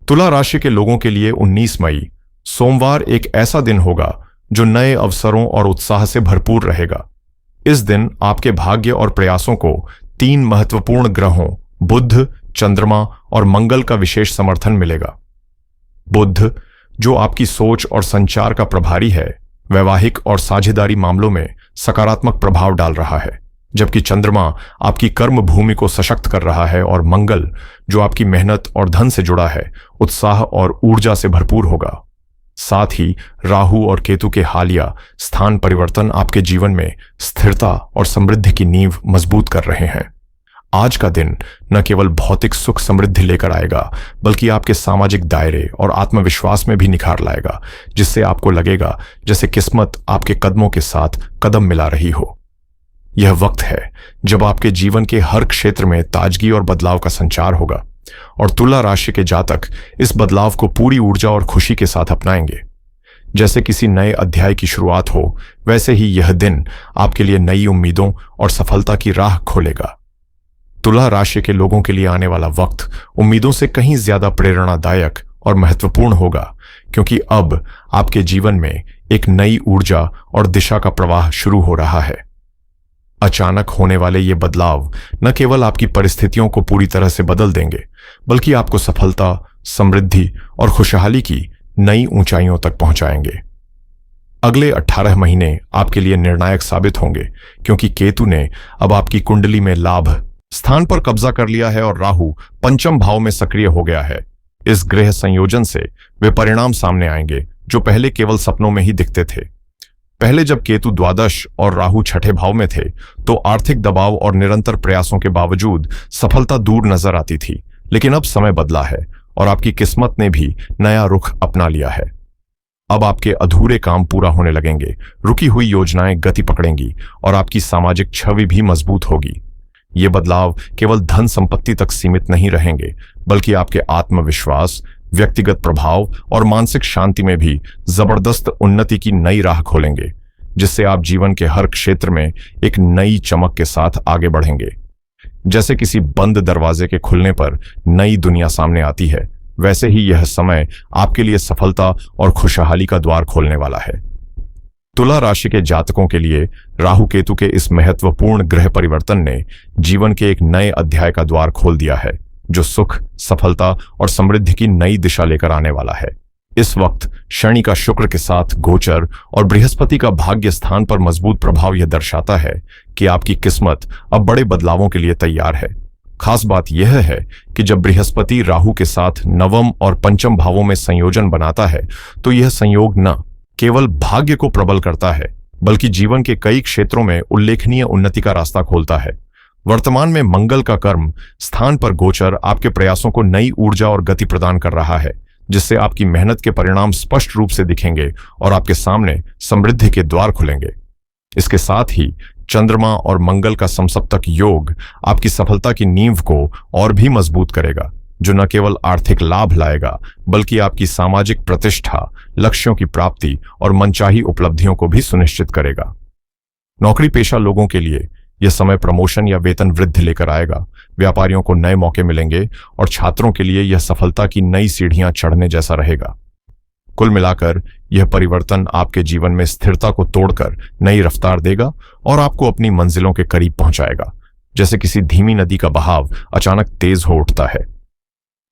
तुला राशि के लोगों के लिए 19 मई सोमवार एक ऐसा दिन होगा जो नए अवसरों और उत्साह से भरपूर रहेगा। इस दिन आपके भाग्य और प्रयासों को 3 महत्वपूर्ण ग्रहों बुध, चंद्रमा और मंगल का विशेष समर्थन मिलेगा। बुध, जो आपकी सोच और संचार का प्रभारी है, वैवाहिक और साझेदारी मामलों में सकारात्मक प्रभाव डाल रहा है, जबकि चंद्रमा आपकी कर्म भूमि को सशक्त कर रहा है और मंगल, जो आपकी मेहनत और धन से जुड़ा है, उत्साह और ऊर्जा से भरपूर होगा। साथ ही राहु और केतु के हालिया स्थान परिवर्तन आपके जीवन में स्थिरता और समृद्धि की नींव मजबूत कर रहे हैं। आज का दिन न केवल भौतिक सुख समृद्धि लेकर आएगा, बल्कि आपके सामाजिक दायरे और आत्मविश्वास में भी निखार लाएगा, जिससे आपको लगेगा जैसे किस्मत आपके कदमों के साथ कदम मिला रही हो। यह वक्त है जब आपके जीवन के हर क्षेत्र में ताजगी और बदलाव का संचार होगा, और तुला राशि के जातक इस बदलाव को पूरी ऊर्जा और खुशी के साथ अपनाएंगे। जैसे किसी नए अध्याय की शुरुआत हो, वैसे ही यह दिन आपके लिए नई उम्मीदों और सफलता की राह खोलेगा। तुला राशि के लोगों के लिए आने वाला वक्त उम्मीदों से कहीं ज्यादा प्रेरणादायक और महत्वपूर्ण होगा, क्योंकि अब आपके जीवन में एक नई ऊर्जा और दिशा का प्रवाह शुरू हो रहा है। अचानक होने वाले ये बदलाव न केवल आपकी परिस्थितियों को पूरी तरह से बदल देंगे, बल्कि आपको सफलता, समृद्धि और खुशहाली की नई ऊंचाइयों तक पहुंचाएंगे। अगले 18 महीने आपके लिए निर्णायक साबित होंगे, क्योंकि केतु ने अब आपकी कुंडली में लाभ स्थान पर कब्जा कर लिया है और राहु पंचम भाव में सक्रिय हो गया है। इस ग्रह संयोजन से वे परिणाम सामने आएंगे जो पहले केवल सपनों में ही दिखते थे। पहले जब केतु द्वादश और राहु छठे भाव में थे, तो आर्थिक दबाव और निरंतर प्रयासों के बावजूद सफलता दूर नजर आती थी। लेकिन अब समय बदला है और आपकी किस्मत ने भी नया रुख अपना लिया है। अब आपके अधूरे काम पूरा होने लगेंगे, रुकी हुई योजनाएं गति पकड़ेंगी और आपकी सामाजिक छवि भी मजबूत होगी। ये बदलाव केवल धन संपत्ति तक सीमित नहीं रहेंगे, बल्कि आपके आत्मविश्वास, व्यक्तिगत प्रभाव और मानसिक शांति में भी जबरदस्त उन्नति की नई राह खोलेंगे, जिससे आप जीवन के हर क्षेत्र में एक नई चमक के साथ आगे बढ़ेंगे। जैसे किसी बंद दरवाजे के खुलने पर नई दुनिया सामने आती है, वैसे ही यह समय आपके लिए सफलता और खुशहाली का द्वार खोलने वाला है। तुला राशि के जातकों के लिए राहु केतु के इस महत्वपूर्ण ग्रह परिवर्तन ने जीवन के एक नए अध्याय का द्वार खोल दिया है, जो सुख, सफलता और समृद्धि की नई दिशा लेकर आने वाला है। इस वक्त शनि का शुक्र के साथ गोचर और बृहस्पति का भाग्य स्थान पर मजबूत प्रभाव यह दर्शाता है कि आपकी किस्मत अब बड़े बदलावों के लिए तैयार है। खास बात यह है कि जब बृहस्पति राहु के साथ नवम और पंचम भावों में संयोजन बनाता है, तो यह संयोग न केवल भाग्य को प्रबल करता है, बल्कि जीवन के कई क्षेत्रों में उल्लेखनीय उन्नति का रास्ता खोलता है। वर्तमान में मंगल का कर्म स्थान पर गोचर आपके प्रयासों को नई ऊर्जा और गति प्रदान कर रहा है, जिससे आपकी मेहनत के परिणाम स्पष्ट रूप से दिखेंगे और आपके सामने समृद्धि के द्वार खुलेंगे। इसके साथ ही चंद्रमा और मंगल का समसप्तक योग आपकी सफलता की नींव को और भी मजबूत करेगा, जो न केवल आर्थिक लाभ लाएगा, बल्कि आपकी सामाजिक प्रतिष्ठा, लक्ष्यों की प्राप्ति और मनचाही उपलब्धियों को भी सुनिश्चित करेगा। नौकरी पेशा लोगों के लिए यह समय प्रमोशन या वेतन वृद्धि लेकर आएगा। व्यापारियों को नए मौके मिलेंगे और छात्रों के लिए यह सफलता की नई सीढ़ियां चढ़ने जैसा रहेगा। कुल मिलाकर यह परिवर्तन आपके जीवन में स्थिरता को तोड़कर नई रफ्तार देगा और आपको अपनी मंजिलों के करीब पहुंचाएगा, जैसे किसी धीमी नदी का बहाव अचानक तेज हो उठता है।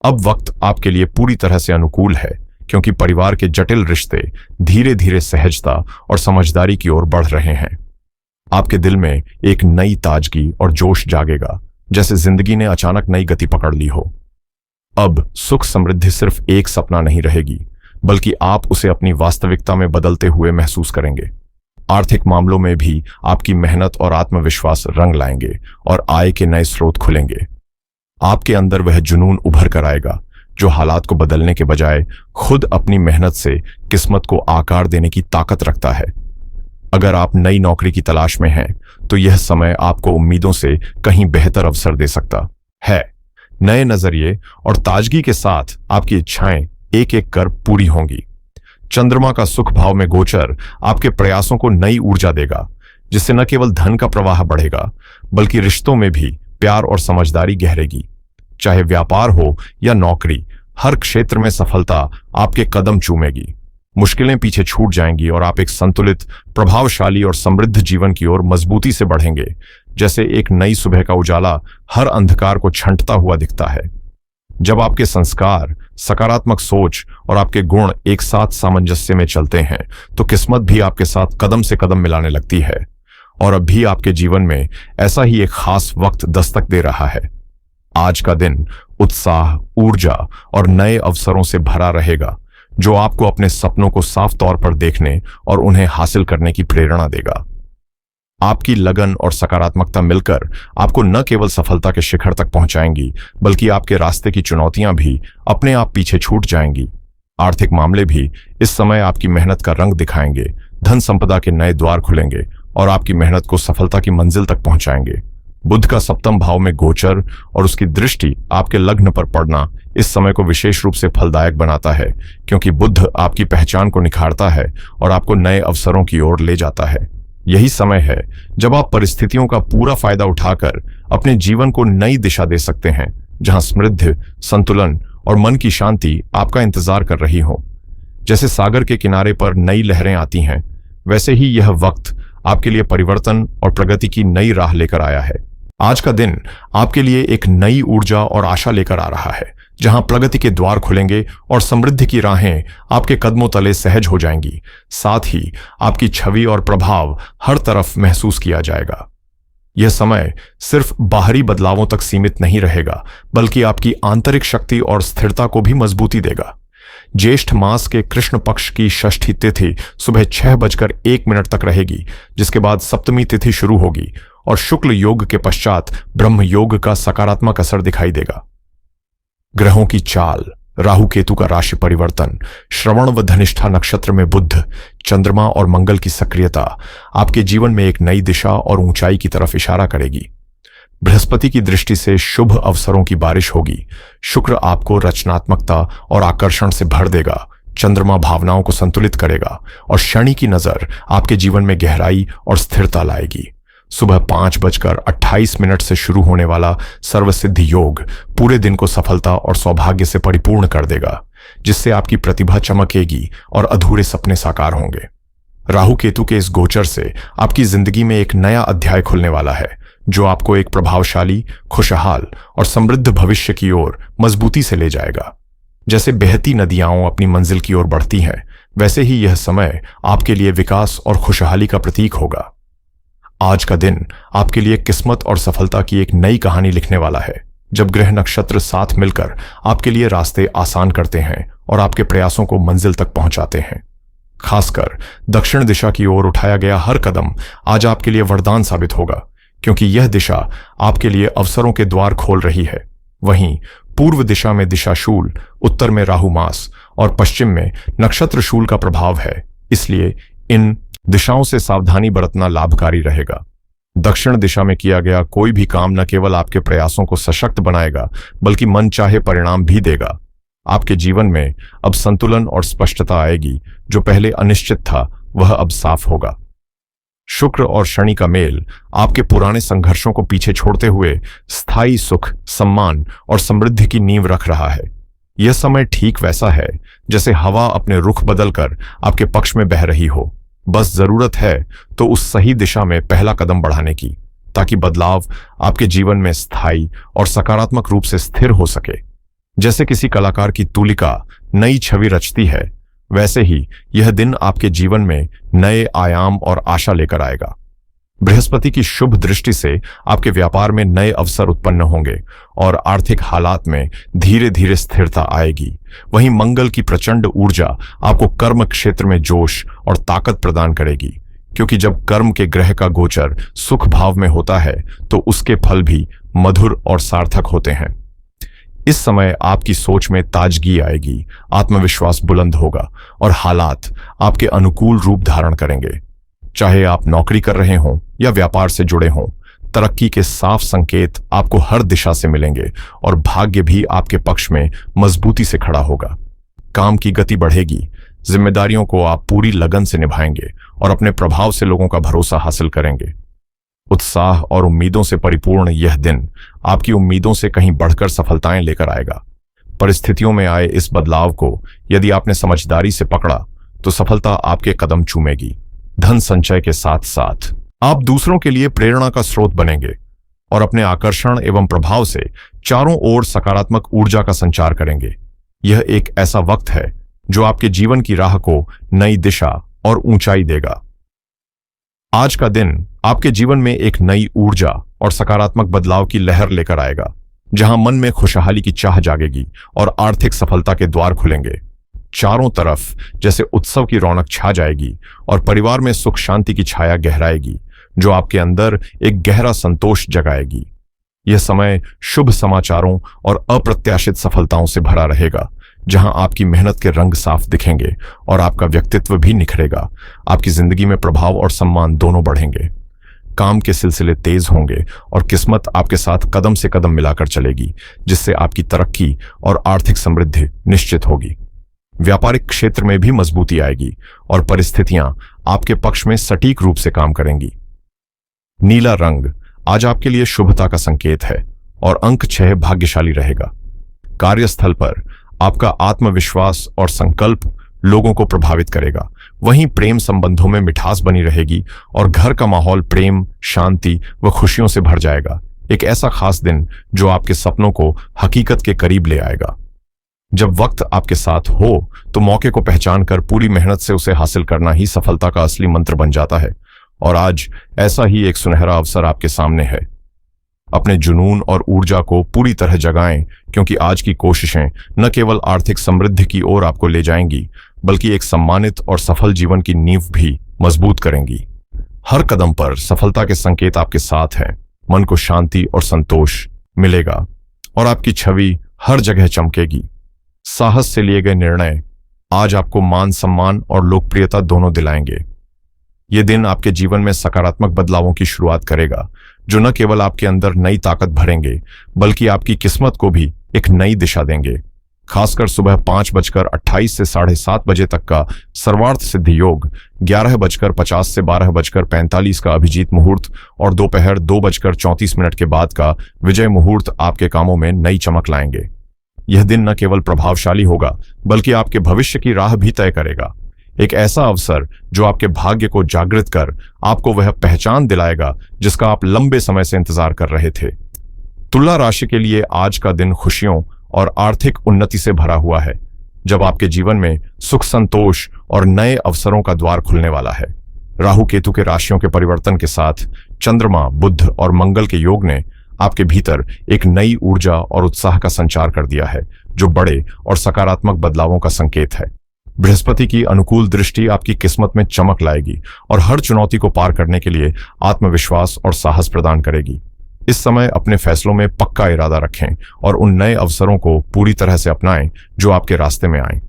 अब वक्त आपके लिए पूरी तरह से अनुकूल है, क्योंकि परिवार के जटिल रिश्ते धीरे धीरे सहजता और समझदारी की ओर बढ़ रहे हैं। आपके दिल में एक नई ताजगी और जोश जागेगा, जैसे जिंदगी ने अचानक नई गति पकड़ ली हो। अब सुख समृद्धि सिर्फ एक सपना नहीं रहेगी, बल्कि आप उसे अपनी वास्तविकता में बदलते हुए महसूस करेंगे। आर्थिक मामलों में भी आपकी मेहनत और आत्मविश्वास रंग लाएंगे और आय के नए स्रोत खुलेंगे। आपके अंदर वह जुनून उभर कर आएगा जो हालात को बदलने के बजाय खुद अपनी मेहनत से किस्मत को आकार देने की ताकत रखता है। अगर आप नई नौकरी की तलाश में हैं, तो यह समय आपको उम्मीदों से कहीं बेहतर अवसर दे सकता है। नए नजरिए और ताजगी के साथ आपकी इच्छाएं एक एक कर पूरी होंगी। चंद्रमा का सुख भाव में गोचर आपके प्रयासों को नई ऊर्जा देगा, जिससे न केवल धन का प्रवाह बढ़ेगा, बल्कि रिश्तों में भी प्यार और समझदारी गहरेगी। चाहे व्यापार हो या नौकरी, हर क्षेत्र में सफलता आपके कदम चूमेगी। मुश्किलें पीछे छूट जाएंगी और आप एक संतुलित, प्रभावशाली और समृद्ध जीवन की ओर मजबूती से बढ़ेंगे, जैसे एक नई सुबह का उजाला हर अंधकार को छंटता हुआ दिखता है। जब आपके संस्कार, सकारात्मक सोच और आपके गुण एक साथ सामंजस्य में चलते हैं, तो किस्मत भी आपके साथ कदम से कदम मिलाने लगती है। और अब भी आपके जीवन में ऐसा ही एक खास वक्त दस्तक दे रहा है। आज का दिन उत्साह, ऊर्जा और नए अवसरों से भरा रहेगा, जो आपको अपने सपनों को साफ तौर पर देखने और उन्हें हासिल करने की प्रेरणा देगा। आपकी लगन और सकारात्मकता मिलकर आपको न केवल सफलता के शिखर तक पहुंचाएंगी, बल्कि आपके रास्ते की चुनौतियां भी अपने आप पीछे छूट जाएंगी। आर्थिक मामले भी इस समय आपकी मेहनत का रंग दिखाएंगे, धन संपदा के नए द्वार खुलेंगे और आपकी मेहनत को सफलता की मंजिल तक पहुंचाएंगे। बुध का सप्तम भाव में गोचर और उसकी दृष्टि आपके लग्न पर पड़ना इस समय को विशेष रूप से फलदायक बनाता है, क्योंकि बुध आपकी पहचान को निखारता है और आपको नए अवसरों की ओर ले जाता है। यही समय है जब आप परिस्थितियों का पूरा फायदा उठाकर अपने जीवन को नई दिशा दे सकते हैं, जहां समृद्धि, संतुलन और मन की शांति आपका इंतजार कर रही हो। जैसे सागर के किनारे पर नई लहरें आती हैं, वैसे ही यह वक्त आपके लिए परिवर्तन और प्रगति की नई राह लेकर आया है। आज का दिन आपके लिए एक नई ऊर्जा और आशा लेकर आ रहा है, जहां प्रगति के द्वार खुलेंगे और समृद्धि की राहें आपके कदमों तले सहज हो जाएंगी। साथ ही आपकी छवि और प्रभाव हर तरफ महसूस किया जाएगा। यह समय सिर्फ बाहरी बदलावों तक सीमित नहीं रहेगा, बल्कि आपकी आंतरिक शक्ति और स्थिरता को भी मजबूती देगा। ज्येष्ठ मास के कृष्ण पक्ष की षष्ठी तिथि सुबह 6:01 तक रहेगी, जिसके बाद सप्तमी तिथि शुरू होगी और शुक्ल योग के पश्चात ब्रह्म योग का सकारात्मक असर दिखाई देगा। ग्रहों की चाल, राहु केतु का राशि परिवर्तन, श्रवण व धनिष्ठा नक्षत्र में बुध, चंद्रमा और मंगल की सक्रियता आपके जीवन में एक नई दिशा और ऊंचाई की तरफ इशारा करेगी। बृहस्पति की दृष्टि से शुभ अवसरों की बारिश होगी। शुक्र आपको रचनात्मकता और आकर्षण से भर देगा। चंद्रमा भावनाओं को संतुलित करेगा और शनि की नजर आपके जीवन में गहराई और स्थिरता लाएगी। सुबह 5:28 से शुरू होने वाला सर्वसिद्ध योग पूरे दिन को सफलता और सौभाग्य से परिपूर्ण कर देगा, जिससे आपकी प्रतिभा चमकेगी और अधूरे सपने साकार होंगे। राहु केतु के इस गोचर से आपकी जिंदगी में एक नया अध्याय खुलने वाला है, जो आपको एक प्रभावशाली, खुशहाल और समृद्ध भविष्य की ओर मजबूती से ले जाएगा। जैसे बहती नदियां अपनी मंजिल की ओर बढ़ती हैं, वैसे ही यह समय आपके लिए विकास और खुशहाली का प्रतीक होगा। आज का दिन आपके लिए किस्मत और सफलता की एक नई कहानी लिखने वाला है, जब ग्रह नक्षत्र साथ मिलकर आपके लिए रास्ते आसान करते हैं और आपके प्रयासों को मंजिल तक पहुंचाते हैं। खासकर दक्षिण दिशा की ओर उठाया गया हर कदम आज आपके लिए वरदान साबित होगा, क्योंकि यह दिशा आपके लिए अवसरों के द्वार खोल रही है। वहीं पूर्व दिशा में दिशाशूल, उत्तर में राहु मास और पश्चिम में नक्षत्र शूल का प्रभाव है, इसलिए इन दिशाओं से सावधानी बरतना लाभकारी रहेगा। दक्षिण दिशा में किया गया कोई भी काम न केवल आपके प्रयासों को सशक्त बनाएगा, बल्कि मन चाहे परिणाम भी देगा। आपके जीवन में अब संतुलन और स्पष्टता आएगी। जो पहले अनिश्चित था, वह अब साफ होगा। शुक्र और शनि का मेल आपके पुराने संघर्षों को पीछे छोड़ते हुए स्थायी सुख, सम्मान और समृद्धि की नींव रख रहा है। यह समय ठीक वैसा है जैसे हवा अपने रुख बदलकर आपके पक्ष में बह रही हो। बस जरूरत है तो उस सही दिशा में पहला कदम बढ़ाने की, ताकि बदलाव आपके जीवन में स्थायी और सकारात्मक रूप से स्थिर हो सके। जैसे किसी कलाकार की तूलिका नई छवि रचती है, वैसे ही यह दिन आपके जीवन में नए आयाम और आशा लेकर आएगा। बृहस्पति की शुभ दृष्टि से आपके व्यापार में नए अवसर उत्पन्न होंगे और आर्थिक हालात में धीरे धीरे स्थिरता आएगी। वहीं मंगल की प्रचंड ऊर्जा आपको कर्म क्षेत्र में जोश और ताकत प्रदान करेगी, क्योंकि जब कर्म के ग्रह का गोचर सुख भाव में होता है, तो उसके फल भी मधुर और सार्थक होते हैं। इस समय आपकी सोच में ताजगी आएगी, आत्मविश्वास बुलंद होगा और हालात आपके अनुकूल रूप धारण करेंगे। चाहे आप नौकरी कर रहे हों या व्यापार से जुड़े हों, तरक्की के साफ संकेत आपको हर दिशा से मिलेंगे और भाग्य भी आपके पक्ष में मजबूती से खड़ा होगा। काम की गति बढ़ेगी, जिम्मेदारियों को आप पूरी लगन से निभाएंगे और अपने प्रभाव से लोगों का भरोसा हासिल करेंगे। उत्साह और उम्मीदों से परिपूर्ण यह दिन आपकी उम्मीदों से कहीं बढ़कर सफलताएं लेकर आएगा। परिस्थितियों में आए इस बदलाव को यदि आपने समझदारी से पकड़ा तो सफलता आपके कदम चूमेगी। धन संचय के साथ साथ आप दूसरों के लिए प्रेरणा का स्रोत बनेंगे और अपने आकर्षण एवं प्रभाव से चारों ओर सकारात्मक ऊर्जा का संचार करेंगे। यह एक ऐसा वक्त है जो आपके जीवन की राह को नई दिशा और ऊंचाई देगा। आज का दिन आपके जीवन में एक नई ऊर्जा और सकारात्मक बदलाव की लहर लेकर आएगा, जहां मन में खुशहाली की चाह जागेगी और आर्थिक सफलता के द्वार खुलेंगे। चारों तरफ जैसे उत्सव की रौनक छा जाएगी और परिवार में सुख शांति की छाया गहराएगी, जो आपके अंदर एक गहरा संतोष जगाएगी। यह समय शुभ समाचारों और अप्रत्याशित सफलताओं से भरा रहेगा, जहां आपकी मेहनत के रंग साफ दिखेंगे और आपका व्यक्तित्व भी निखरेगा। आपकी जिंदगी में प्रभाव और सम्मान दोनों बढ़ेंगे। काम के सिलसिले तेज होंगे और किस्मत आपके साथ कदम से कदम मिलाकर चलेगी, जिससे आपकी तरक्की और आर्थिक समृद्धि निश्चित होगी। व्यापारिक क्षेत्र में भी मजबूती आएगी और परिस्थितियां आपके पक्ष में सटीक रूप से काम करेंगी। नीला रंग आज आपके लिए शुभता का संकेत है और अंक 6 भाग्यशाली रहेगा। कार्यस्थल पर आपका आत्मविश्वास और संकल्प लोगों को प्रभावित करेगा। वहीं प्रेम संबंधों में मिठास बनी रहेगी और घर का माहौल प्रेम, शांति व खुशियों से भर जाएगा। एक ऐसा खास दिन जो आपके सपनों को हकीकत के करीब ले आएगा। जब वक्त आपके साथ हो तो मौके को पहचान कर पूरी मेहनत से उसे हासिल करना ही सफलता का असली मंत्र बन जाता है। और आज ऐसा ही एक सुनहरा अवसर आपके सामने है। अपने जुनून और ऊर्जा को पूरी तरह जगाएं, क्योंकि आज की कोशिशें न केवल आर्थिक समृद्धि की ओर आपको ले जाएंगी, बल्कि एक सम्मानित और सफल जीवन की नींव भी मजबूत करेंगी। हर कदम पर सफलता के संकेत आपके साथ हैं। मन को शांति और संतोष मिलेगा और आपकी छवि हर जगह चमकेगी। साहस से लिए गए निर्णय आज आपको मान सम्मान और लोकप्रियता दोनों दिलाएंगे। ये दिन आपके जीवन में सकारात्मक बदलावों की शुरुआत करेगा, जो न केवल आपके अंदर नई ताकत भरेंगे, बल्कि आपकी किस्मत को भी एक नई दिशा देंगे। खासकर सुबह 5:28 से 7:30 बजे तक का सर्वार्थ सिद्धि योग, 11:50 से 12:45 का अभिजीत मुहूर्त और दोपहर 2:34 के बाद का विजय मुहूर्त आपके कामों में नई चमक लाएंगे। यह दिन न केवल प्रभावशाली होगा, बल्कि आपके भविष्य की राह भी तय करेगा। एक ऐसा अवसर जो आपके भाग्य को जागृत कर आपको वह पहचान दिलाएगा जिसका आप लंबे समय से इंतजार कर रहे थे। तुला राशि के लिए आज का दिन खुशियों और आर्थिक उन्नति से भरा हुआ है, जब आपके जीवन में सुख संतोष और नए अवसरों का द्वार खुलने वाला है। राहु केतु के राशियों के परिवर्तन के साथ चंद्रमा, बुध और मंगल के योग ने आपके भीतर एक नई ऊर्जा और उत्साह का संचार कर दिया है, जो बड़े और सकारात्मक बदलावों का संकेत है। बृहस्पति की अनुकूल दृष्टि आपकी किस्मत में चमक लाएगी और हर चुनौती को पार करने के लिए आत्मविश्वास और साहस प्रदान करेगी। इस समय अपने फैसलों में पक्का इरादा रखें और उन नए अवसरों को पूरी तरह से अपनाएं जो आपके रास्ते में आएं।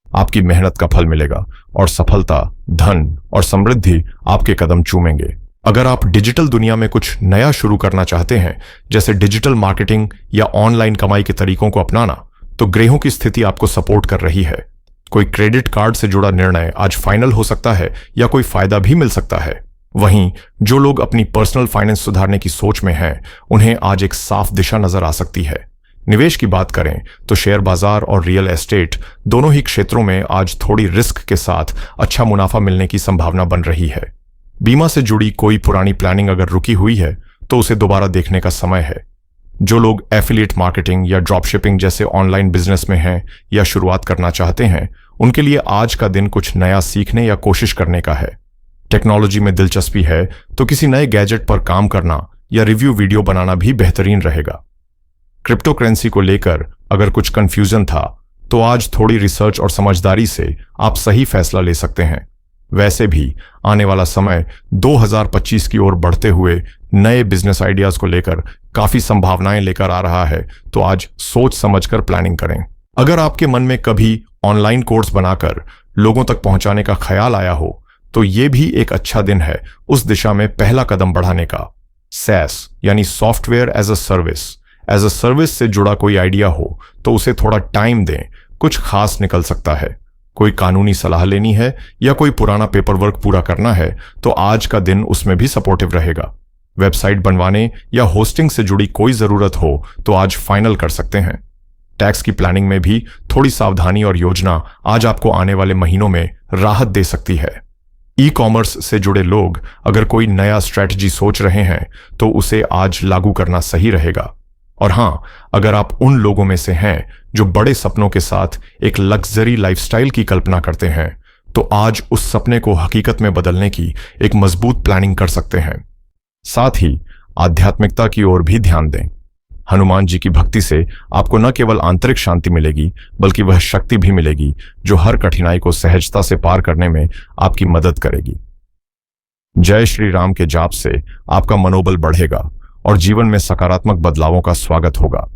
आपकी मेहनत का फल मिलेगा और सफलता, धन और समृद्धि आपके कदम चूमेंगे। अगर आप डिजिटल दुनिया में कुछ नया शुरू करना चाहते हैं, जैसे डिजिटल मार्केटिंग या ऑनलाइन कमाई के तरीकों को अपनाना, तो ग्रहों की स्थिति आपको सपोर्ट कर रही है। कोई क्रेडिट कार्ड से जुड़ा निर्णय आज फाइनल हो सकता है या कोई फायदा भी मिल सकता है। वहीं जो लोग अपनी पर्सनल फाइनेंस सुधारने की सोच में हैं, उन्हें आज एक साफ दिशा नजर आ सकती है। निवेश की बात करें तो शेयर बाजार और रियल एस्टेट दोनों ही क्षेत्रों में आज थोड़ी रिस्क के साथ अच्छा मुनाफा मिलने की संभावना बन रही है। बीमा से जुड़ी कोई पुरानी प्लानिंग अगर रुकी हुई है तो उसे दोबारा देखने का समय है। जो लोग एफिलिएट मार्केटिंग या ड्रॉप शिपिंग जैसे ऑनलाइन बिजनेस में हैं या शुरुआत करना चाहते हैं, उनके लिए आज का दिन कुछ नया सीखने या कोशिश करने का है। टेक्नोलॉजी में दिलचस्पी है तो किसी नए गैजेट पर काम करना या रिव्यू वीडियो बनाना भी बेहतरीन रहेगा। क्रिप्टो करेंसी को लेकर अगर कुछ कंफ्यूजन था तो आज थोड़ी रिसर्च और समझदारी से आप सही फैसला ले सकते हैं। वैसे भी आने वाला समय 2025 की ओर बढ़ते हुए नए बिजनेस आइडियाज को लेकर काफी संभावनाएं लेकर आ रहा है, तो आज सोच समझकर प्लानिंग करें। अगर आपके मन में कभी ऑनलाइन कोर्स बनाकर लोगों तक पहुंचाने का ख्याल आया हो, तो ये भी एक अच्छा दिन है उस दिशा में पहला कदम बढ़ाने का। SaaS यानी सॉफ्टवेयर एज अ सर्विस से जुड़ा कोई आइडिया हो तो उसे थोड़ा टाइम दें, कुछ खास निकल सकता है। कोई कानूनी सलाह लेनी है या कोई पुराना पेपर वर्क पूरा करना है तो आज का दिन उसमें भी सपोर्टिव रहेगा। वेबसाइट बनवाने या होस्टिंग से जुड़ी कोई जरूरत हो तो आज फाइनल कर सकते हैं। टैक्स की प्लानिंग में भी थोड़ी सावधानी और योजना आज आपको आने वाले महीनों में राहत दे सकती है। ई कॉमर्स से जुड़े लोग अगर कोई नया स्ट्रैटेजी सोच रहे हैं तो उसे आज लागू करना सही रहेगा। और हां, अगर आप उन लोगों में से हैं जो बड़े सपनों के साथ एक लग्जरी लाइफस्टाइल की कल्पना करते हैं, तो आज उस सपने को हकीकत में बदलने की एक मजबूत प्लानिंग कर सकते हैं। साथ ही आध्यात्मिकता की ओर भी ध्यान दें। हनुमान जी की भक्ति से आपको न केवल आंतरिक शांति मिलेगी, बल्कि वह शक्ति भी मिलेगी जो हर कठिनाई को सहजता से पार करने में आपकी मदद करेगी। जय श्री राम के जाप से आपका मनोबल बढ़ेगा और जीवन में सकारात्मक बदलावों का स्वागत होगा।